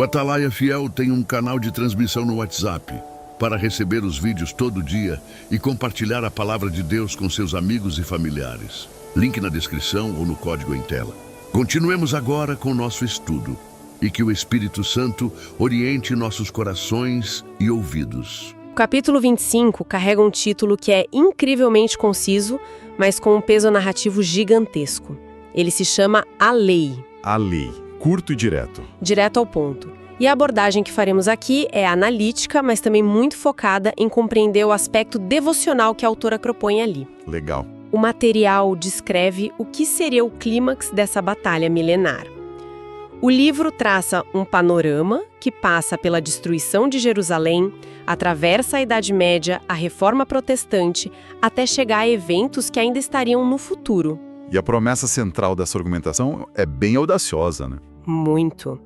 O Atalaia Fiel tem um canal de transmissão no WhatsApp para receber os vídeos todo dia e compartilhar a palavra de Deus com seus amigos e familiares. Link na descrição ou no código em tela. Continuemos agora com nosso estudo e que o Espírito Santo oriente nossos corações e ouvidos. O capítulo 25 carrega um título que é incrivelmente conciso, mas com um peso narrativo gigantesco. Ele se chama A Lei. A Lei. Curto e direto. Direto ao ponto. E a abordagem que faremos aqui é analítica, mas também muito focada em compreender o aspecto devocional que a autora propõe ali. Legal. O material descreve o que seria o clímax dessa batalha milenar. O livro traça um panorama que passa pela destruição de Jerusalém, atravessa a Idade Média, a Reforma Protestante, até chegar a eventos que ainda estariam no futuro. E a promessa central dessa argumentação é bem audaciosa, né? Muito.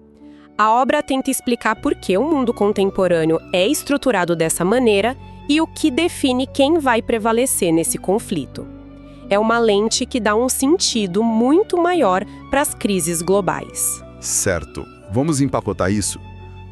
A obra tenta explicar por que o mundo contemporâneo é estruturado dessa maneira e o que define quem vai prevalecer nesse conflito. É uma lente que dá um sentido muito maior para as crises globais. Certo. Vamos empacotar isso?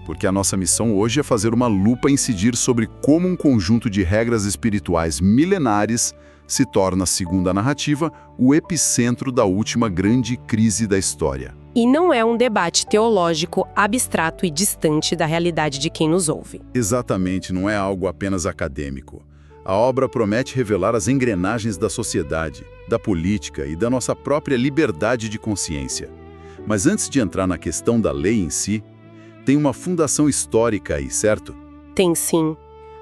Porque a nossa missão hoje é fazer uma lupa e incidir sobre como um conjunto de regras espirituais milenares se torna, segundo a narrativa, o epicentro da última grande crise da história. E não é um debate teológico abstrato e distante da realidade de quem nos ouve. Exatamente, não é algo apenas acadêmico. A obra promete revelar as engrenagens da sociedade, da política e da nossa própria liberdade de consciência. Mas antes de entrar na questão da lei em si, tem uma fundação histórica aí, certo? Tem sim.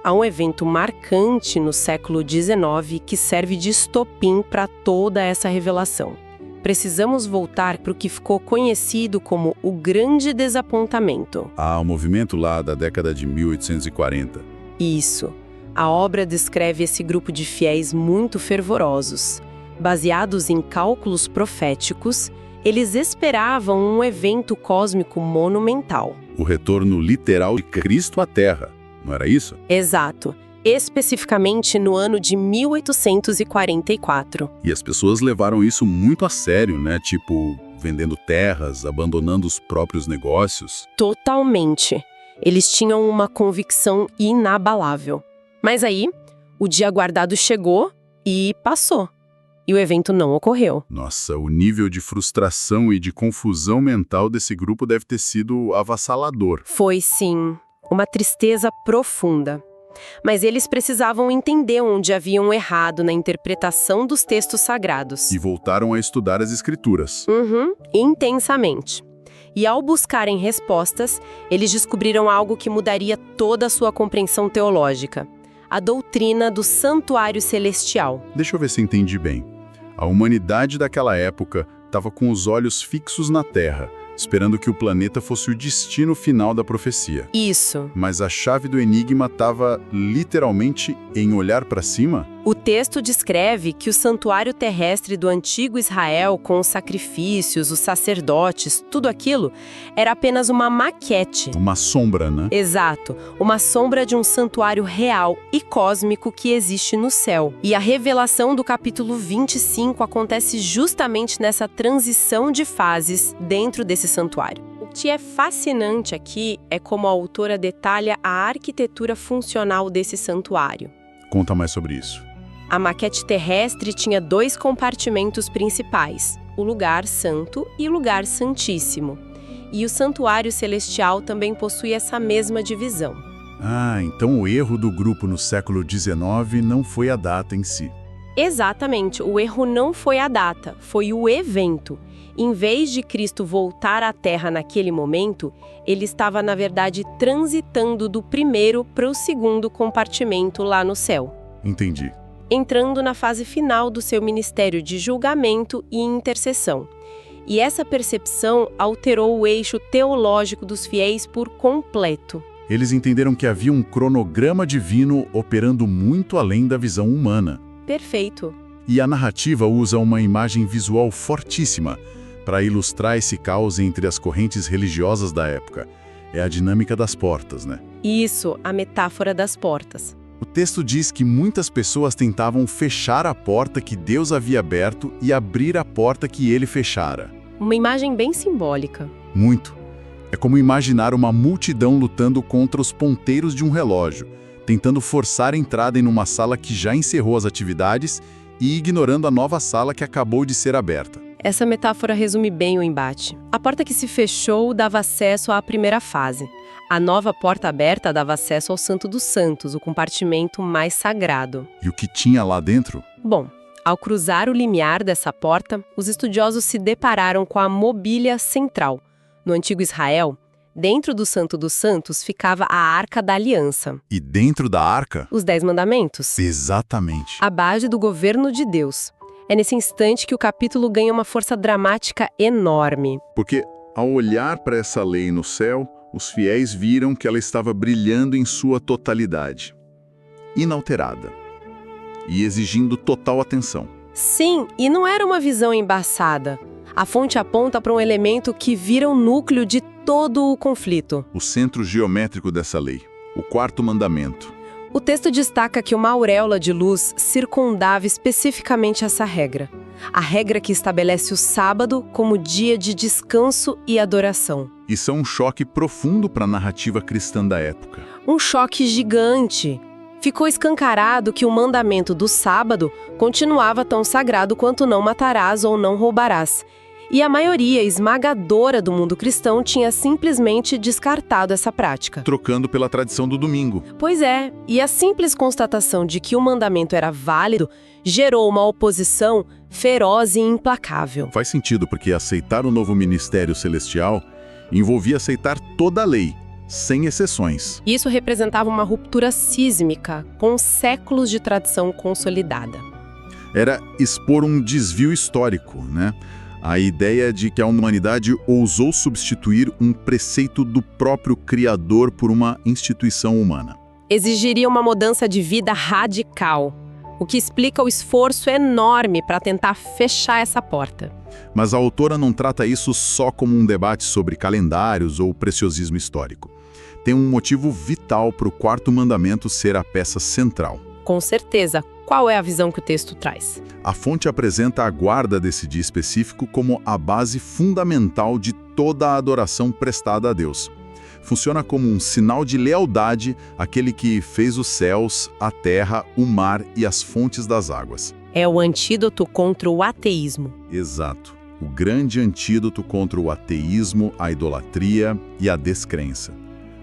Há um evento marcante no século XIX que serve de estopim para toda essa revelação. Precisamos voltar para o que ficou conhecido como o Grande Desapontamento. Ah, o movimento lá da década de 1840. Isso. A obra descreve esse grupo de fiéis muito fervorosos. Baseados em cálculos proféticos, eles esperavam um evento cósmico monumental. O retorno literal de Cristo à Terra, não era isso? Exato. Especificamente no ano de 1844. E as pessoas levaram isso muito a sério, né? Tipo, vendendo terras, abandonando os próprios negócios. Totalmente. Eles tinham uma convicção inabalável. Mas aí, o dia aguardado chegou e passou. E o evento não ocorreu. Nossa, o nível de frustração e de confusão mental desse grupo deve ter sido avassalador. Foi sim, uma tristeza profunda. Mas eles precisavam entender onde haviam errado na interpretação dos textos sagrados. E voltaram a estudar as escrituras. Intensamente. E ao buscarem respostas, eles descobriram algo que mudaria toda a sua compreensão teológica. A doutrina do santuário celestial. Deixa eu ver se entendi bem. A humanidade daquela época estava com os olhos fixos na Terra, esperando que o planeta fosse o destino final da profecia. Isso. Mas a chave do enigma estava literalmente em olhar para cima? O texto descreve que o santuário terrestre do antigo Israel, com os sacrifícios, os sacerdotes, tudo aquilo, era apenas uma maquete. Uma sombra, né? Exato. Uma sombra de um santuário real e cósmico que existe no céu. E a revelação do capítulo 25 acontece justamente nessa transição de fases dentro desse santuário. O que é fascinante aqui é como a autora detalha a arquitetura funcional desse santuário. Conta mais sobre isso. A maquete terrestre tinha 2 compartimentos principais, o lugar santo e o lugar santíssimo. E o santuário celestial também possui essa mesma divisão. Ah, então o erro do grupo no século XIX não foi a data em si. Exatamente, o erro não foi a data, foi o evento. Em vez de Cristo voltar à Terra naquele momento, ele estava, na verdade, transitando do primeiro para o segundo compartimento lá no céu. Entendi. Entrando na fase final do seu ministério de julgamento e intercessão. E essa percepção alterou o eixo teológico dos fiéis por completo. Eles entenderam que havia um cronograma divino operando muito além da visão humana. Perfeito. E a narrativa usa uma imagem visual fortíssima para ilustrar esse caos entre as correntes religiosas da época. É a dinâmica das portas, né? Isso, a metáfora das portas. O texto diz que muitas pessoas tentavam fechar a porta que Deus havia aberto e abrir a porta que ele fechara. Uma imagem bem simbólica. Muito. É como imaginar uma multidão lutando contra os ponteiros de um relógio, tentando forçar a entrada em uma sala que já encerrou as atividades e ignorando a nova sala que acabou de ser aberta. Essa metáfora resume bem o embate. A porta que se fechou dava acesso à primeira fase. A nova porta aberta dava acesso ao Santo dos Santos, o compartimento mais sagrado. E o que tinha lá dentro? Bom, ao cruzar o limiar dessa porta, os estudiosos se depararam com a mobília central. No antigo Israel, dentro do Santo dos Santos ficava a Arca da Aliança. E dentro da arca? Os 10 Mandamentos. Exatamente. A base do governo de Deus. É nesse instante que o capítulo ganha uma força dramática enorme. Porque, ao olhar para essa lei no céu, os fiéis viram que ela estava brilhando em sua totalidade, inalterada, e exigindo total atenção. Sim, e não era uma visão embaçada. A fonte aponta para um elemento que vira o núcleo de todo o conflito. O centro geométrico dessa lei, o quarto mandamento. O texto destaca que uma auréola de luz circundava especificamente essa regra. A regra que estabelece o sábado como dia de descanso e adoração. Isso é um choque profundo para a narrativa cristã da época. Um choque gigante. Ficou escancarado que o mandamento do sábado continuava tão sagrado quanto não matarás ou não roubarás. E a maioria esmagadora do mundo cristão tinha simplesmente descartado essa prática. Trocando pela tradição do domingo. Pois é, e a simples constatação de que o mandamento era válido gerou uma oposição feroz e implacável. Faz sentido, porque aceitar o novo ministério celestial envolvia aceitar toda a lei, sem exceções. Isso representava uma ruptura sísmica, com séculos de tradição consolidada. Era expor um desvio histórico, né? A ideia de que a humanidade ousou substituir um preceito do próprio Criador por uma instituição humana. Exigiria uma mudança de vida radical, o que explica o esforço enorme para tentar fechar essa porta. Mas a autora não trata isso só como um debate sobre calendários ou preciosismo histórico. Tem um motivo vital para o quarto mandamento ser a peça central. Com certeza. Qual é a visão que o texto traz? A fonte apresenta a guarda desse dia específico como a base fundamental de toda a adoração prestada a Deus. Funciona como um sinal de lealdade àquele que fez os céus, a terra, o mar e as fontes das águas. É o antídoto contra o ateísmo. Exato. O grande antídoto contra o ateísmo, a idolatria e a descrença.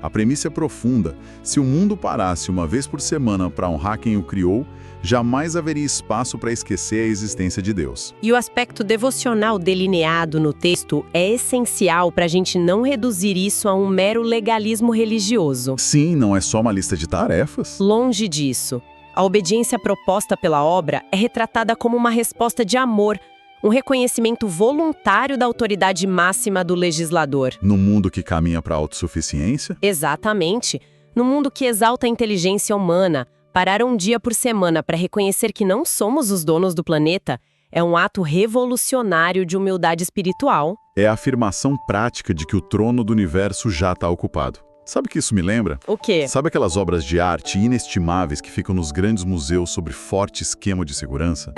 A premissa é profunda. Se o mundo parasse uma vez por semana para honrar quem o criou, jamais haveria espaço para esquecer a existência de Deus. E o aspecto devocional delineado no texto é essencial para a gente não reduzir isso a um mero legalismo religioso. Sim, não é só uma lista de tarefas. Longe disso. A obediência proposta pela obra é retratada como uma resposta de amor, um reconhecimento voluntário da autoridade máxima do legislador. No mundo que caminha para a autossuficiência? Exatamente. No mundo que exalta a inteligência humana, parar um dia por semana para reconhecer que não somos os donos do planeta é um ato revolucionário de humildade espiritual. É a afirmação prática de que o trono do universo já está ocupado. Sabe o que isso me lembra? O quê? Sabe aquelas obras de arte inestimáveis que ficam nos grandes museus sob forte esquema de segurança?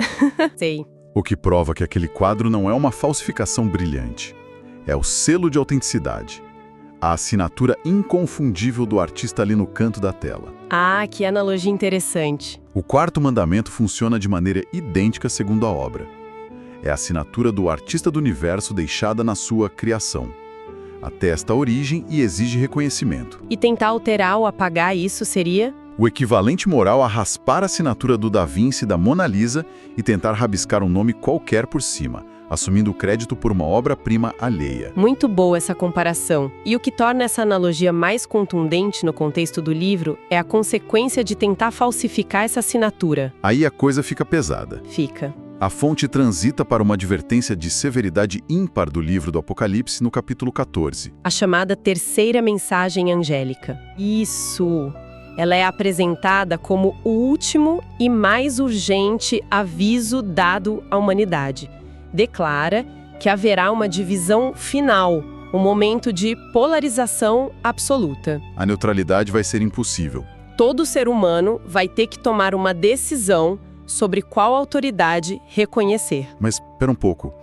Sei. O que prova que aquele quadro não é uma falsificação brilhante. É o selo de autenticidade. A assinatura inconfundível do artista ali no canto da tela. Ah, que analogia interessante. O quarto mandamento funciona de maneira idêntica segundo a obra. É a assinatura do artista do universo deixada na sua criação. Atesta a origem e exige reconhecimento. E tentar alterar ou apagar isso seria? O equivalente moral a raspar a assinatura do Da Vinci e da Mona Lisa e tentar rabiscar um nome qualquer por cima, assumindo o crédito por uma obra-prima alheia. Muito boa essa comparação. E o que torna essa analogia mais contundente no contexto do livro é a consequência de tentar falsificar essa assinatura. Aí a coisa fica pesada. Fica. A fonte transita para uma advertência de severidade ímpar do livro do Apocalipse no capítulo 14. A chamada terceira mensagem angélica. Isso! Ela é apresentada como o último e mais urgente aviso dado à humanidade. Declara que haverá uma divisão final, um momento de polarização absoluta. A neutralidade vai ser impossível. Todo ser humano vai ter que tomar uma decisão sobre qual autoridade reconhecer. Mas, espera um pouco.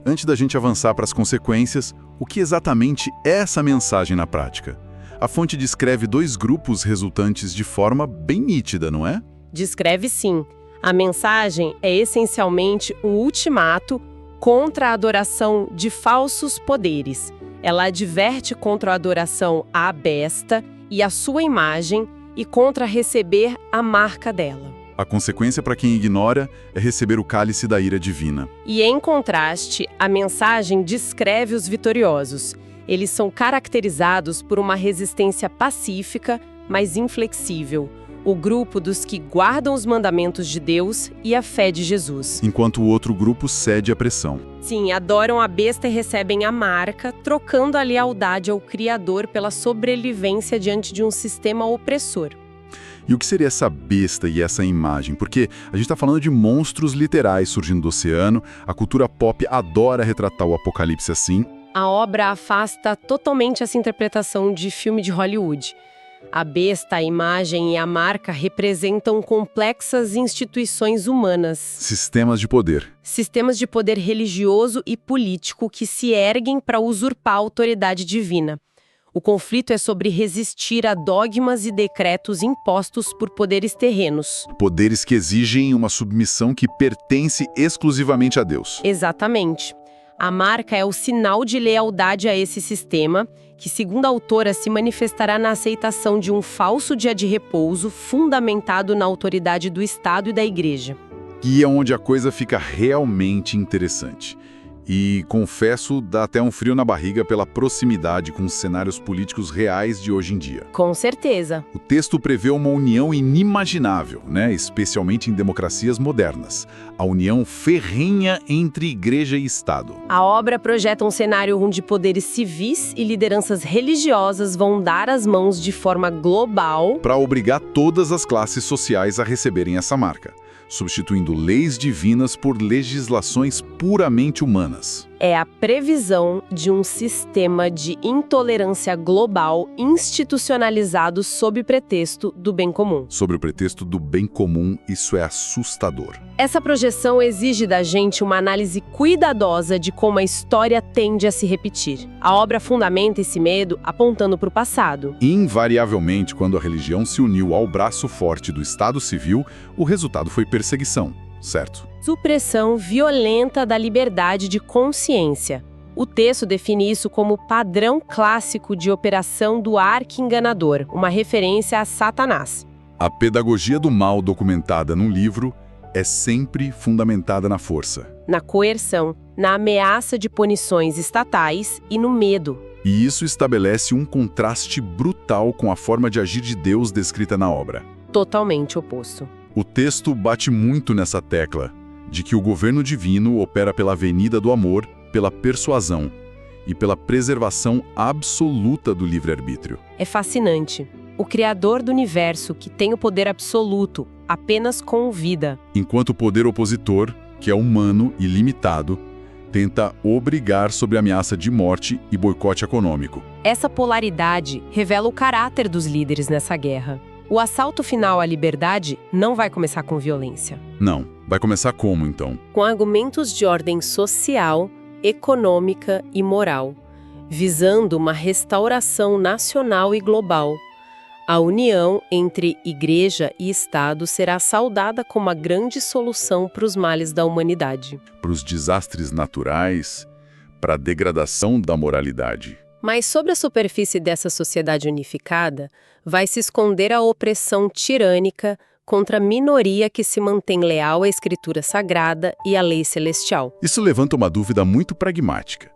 Antes da gente avançar para as consequências, o que exatamente é essa mensagem na prática? A fonte descreve 2 grupos resultantes de forma bem nítida, não é? Descreve sim. A mensagem é essencialmente um ultimato contra a adoração de falsos poderes. Ela adverte contra a adoração à besta e à sua imagem e contra receber a marca dela. A consequência para quem ignora é receber o cálice da ira divina. E, em contraste, a mensagem descreve os vitoriosos. Eles são caracterizados por uma resistência pacífica, mas inflexível. O grupo dos que guardam os mandamentos de Deus e a fé de Jesus. Enquanto o outro grupo cede à pressão. Sim, adoram a besta e recebem a marca, trocando a lealdade ao Criador pela sobrevivência diante de um sistema opressor. E o que seria essa besta e essa imagem? Porque a gente está falando de monstros literais surgindo do oceano, a cultura pop adora retratar o apocalipse assim. A obra afasta totalmente essa interpretação de filme de Hollywood. A besta, a imagem e a marca representam complexas instituições humanas. Sistemas de poder. Sistemas de poder religioso e político que se erguem para usurpar a autoridade divina. O conflito é sobre resistir a dogmas e decretos impostos por poderes terrenos. Poderes que exigem uma submissão que pertence exclusivamente a Deus. Exatamente. A marca é o sinal de lealdade a esse sistema, que, segundo a autora, se manifestará na aceitação de um falso dia de repouso fundamentado na autoridade do Estado e da Igreja. E é onde a coisa fica realmente interessante. E, confesso, dá até um frio na barriga pela proximidade com os cenários políticos reais de hoje em dia. Com certeza. O texto prevê uma união inimaginável, especialmente em democracias modernas. A união ferrenha entre igreja e Estado. A obra projeta um cenário onde poderes civis e lideranças religiosas vão dar as mãos de forma global para obrigar todas as classes sociais a receberem essa marca, substituindo leis divinas por legislações puramente humanas. É a previsão de um sistema de intolerância global institucionalizado sob pretexto do bem comum. Sob o pretexto do bem comum, isso é assustador. Essa projeção exige da gente uma análise cuidadosa de como a história tende a se repetir. A obra fundamenta esse medo apontando para o passado. Invariavelmente, quando a religião se uniu ao braço forte do Estado civil, o resultado foi perseguição, certo? Supressão violenta da liberdade de consciência. O texto define isso como padrão clássico de operação do arqui-enganador, uma referência a Satanás. A pedagogia do mal documentada no livro é sempre fundamentada na força. Na coerção, na ameaça de punições estatais e no medo. E isso estabelece um contraste brutal com a forma de agir de Deus descrita na obra. Totalmente oposto. O texto bate muito nessa tecla de que o governo divino opera pela avenida do amor, pela persuasão e pela preservação absoluta do livre-arbítrio. É fascinante. O Criador do universo, que tem o poder absoluto, apenas convida. Enquanto o poder opositor, que é humano e limitado, tenta obrigar sob ameaça de morte e boicote econômico. Essa polaridade revela o caráter dos líderes nessa guerra. O assalto final à liberdade não vai começar com violência. Não. Vai começar como, então? Com argumentos de ordem social, econômica e moral, visando uma restauração nacional e global. A união entre Igreja e Estado será saudada como a grande solução para os males da humanidade. Para os desastres naturais, para a degradação da moralidade. Mas sobre a superfície dessa sociedade unificada, vai se esconder a opressão tirânica contra a minoria que se mantém leal à Escritura Sagrada e à lei celestial. Isso levanta uma dúvida muito pragmática.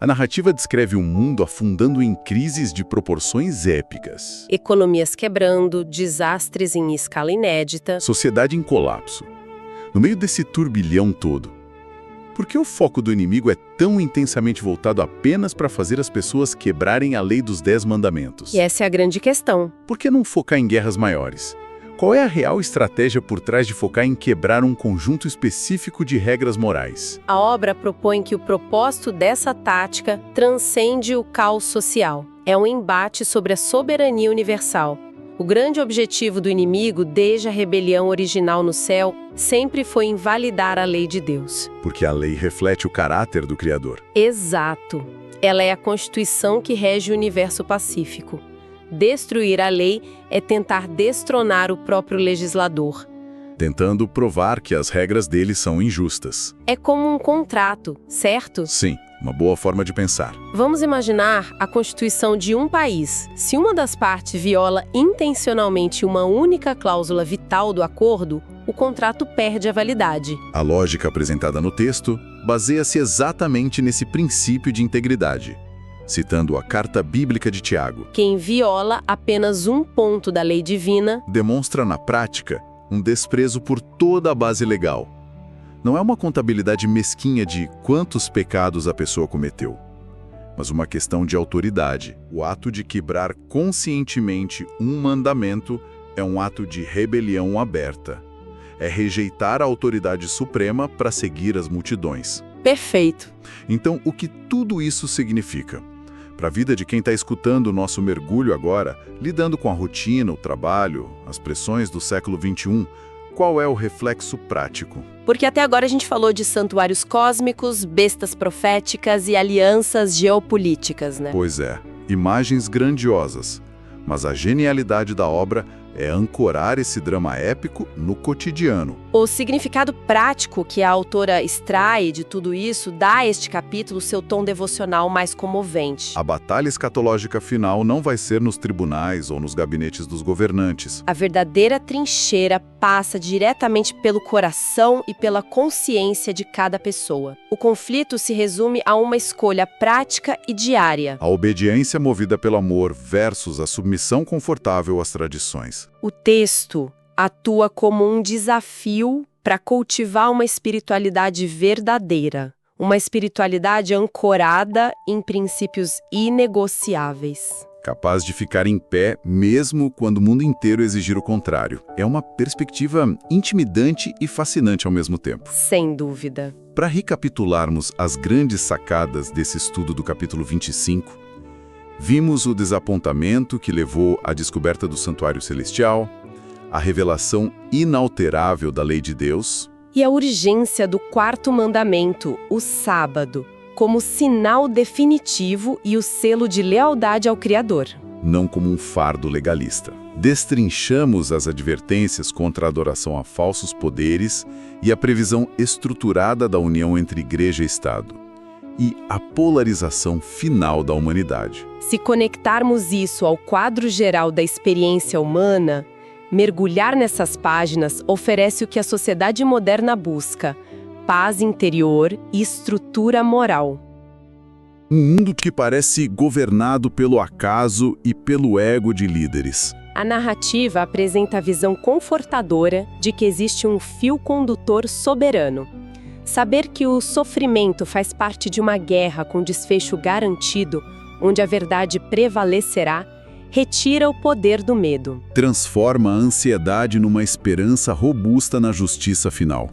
A narrativa descreve um mundo afundando em crises de proporções épicas. Economias quebrando, desastres em escala inédita. Sociedade em colapso. No meio desse turbilhão todo, por que o foco do inimigo é tão intensamente voltado apenas para fazer as pessoas quebrarem a lei dos 10 mandamentos? E essa é a grande questão. Por que não focar em guerras maiores? Qual é a real estratégia por trás de focar em quebrar um conjunto específico de regras morais? A obra propõe que o propósito dessa tática transcende o caos social. É um embate sobre a soberania universal. O grande objetivo do inimigo, desde a rebelião original no céu, sempre foi invalidar a lei de Deus. Porque a lei reflete o caráter do Criador. Exato. Ela é a constituição que rege o universo pacífico. Destruir a lei é tentar destronar o próprio legislador. Tentando provar que as regras dele são injustas. É como um contrato, certo? Sim, uma boa forma de pensar. Vamos imaginar a constituição de um país. Se uma das partes viola intencionalmente uma única cláusula vital do acordo, o contrato perde a validade. A lógica apresentada no texto baseia-se exatamente nesse princípio de integridade. Citando a carta bíblica de Tiago, Quem viola apenas um ponto da lei divina demonstra na prática um desprezo por toda a base legal. Não é uma contabilidade mesquinha de quantos pecados a pessoa cometeu, mas uma questão de autoridade. O ato de quebrar conscientemente um mandamento é um ato de rebelião aberta. É rejeitar a autoridade suprema para seguir as multidões. Perfeito. Então, o que tudo isso significa? Para a vida de quem está escutando o nosso mergulho agora, lidando com a rotina, o trabalho, as pressões do século XXI, qual é o reflexo prático? Porque até agora a gente falou de santuários cósmicos, bestas proféticas e alianças geopolíticas, né? Pois é, imagens grandiosas. Mas a genialidade da obra é ancorar esse drama épico no cotidiano. O significado prático que a autora extrai de tudo isso dá a este capítulo seu tom devocional mais comovente. A batalha escatológica final não vai ser nos tribunais ou nos gabinetes dos governantes. A verdadeira trincheira passa diretamente pelo coração e pela consciência de cada pessoa. O conflito se resume a uma escolha prática e diária. A obediência movida pelo amor versus a submissão confortável às tradições. O texto atua como um desafio para cultivar uma espiritualidade verdadeira, uma espiritualidade ancorada em princípios inegociáveis. Capaz de ficar em pé mesmo quando o mundo inteiro exigir o contrário. É uma perspectiva intimidante e fascinante ao mesmo tempo. Sem dúvida. Para recapitularmos as grandes sacadas desse estudo do capítulo 25, vimos o desapontamento que levou à descoberta do santuário celestial, a revelação inalterável da lei de Deus e a urgência do quarto mandamento, o sábado, como sinal definitivo e o selo de lealdade ao Criador. Não como um fardo legalista. Destrinchamos as advertências contra a adoração a falsos poderes e a previsão estruturada da união entre igreja e Estado. E a polarização final da humanidade. Se conectarmos isso ao quadro geral da experiência humana, mergulhar nessas páginas oferece o que a sociedade moderna busca: paz interior e estrutura moral. Um mundo que parece governado pelo acaso e pelo ego de líderes. A narrativa apresenta a visão confortadora de que existe um fio condutor soberano. Saber que o sofrimento faz parte de uma guerra com desfecho garantido, onde a verdade prevalecerá, retira o poder do medo. Transforma a ansiedade numa esperança robusta na justiça final.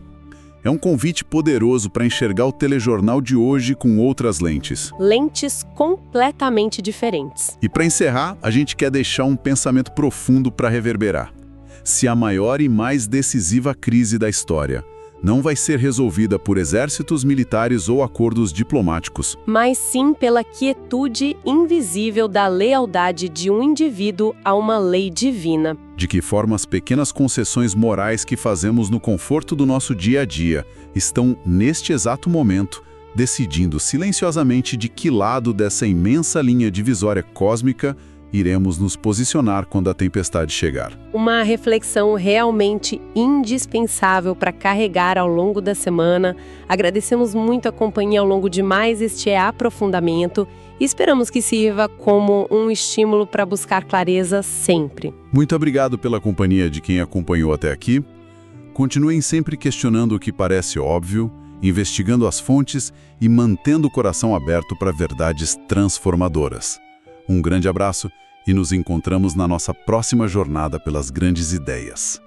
É um convite poderoso para enxergar o telejornal de hoje com outras lentes. Lentes completamente diferentes. E para encerrar, a gente quer deixar um pensamento profundo para reverberar. Se a maior e mais decisiva crise da história não vai ser resolvida por exércitos militares ou acordos diplomáticos, mas sim pela quietude invisível da lealdade de um indivíduo a uma lei divina. De que forma as pequenas concessões morais que fazemos no conforto do nosso dia a dia estão, neste exato momento, decidindo silenciosamente de que lado dessa imensa linha divisória cósmica iremos nos posicionar quando a tempestade chegar. Uma reflexão realmente indispensável para carregar ao longo da semana. Agradecemos muito a companhia ao longo de mais este aprofundamento e esperamos que sirva como um estímulo para buscar clareza sempre. Muito obrigado pela companhia de quem acompanhou até aqui. Continuem sempre questionando o que parece óbvio, investigando as fontes e mantendo o coração aberto para verdades transformadoras. Um grande abraço e nos encontramos na nossa próxima jornada pelas grandes ideias.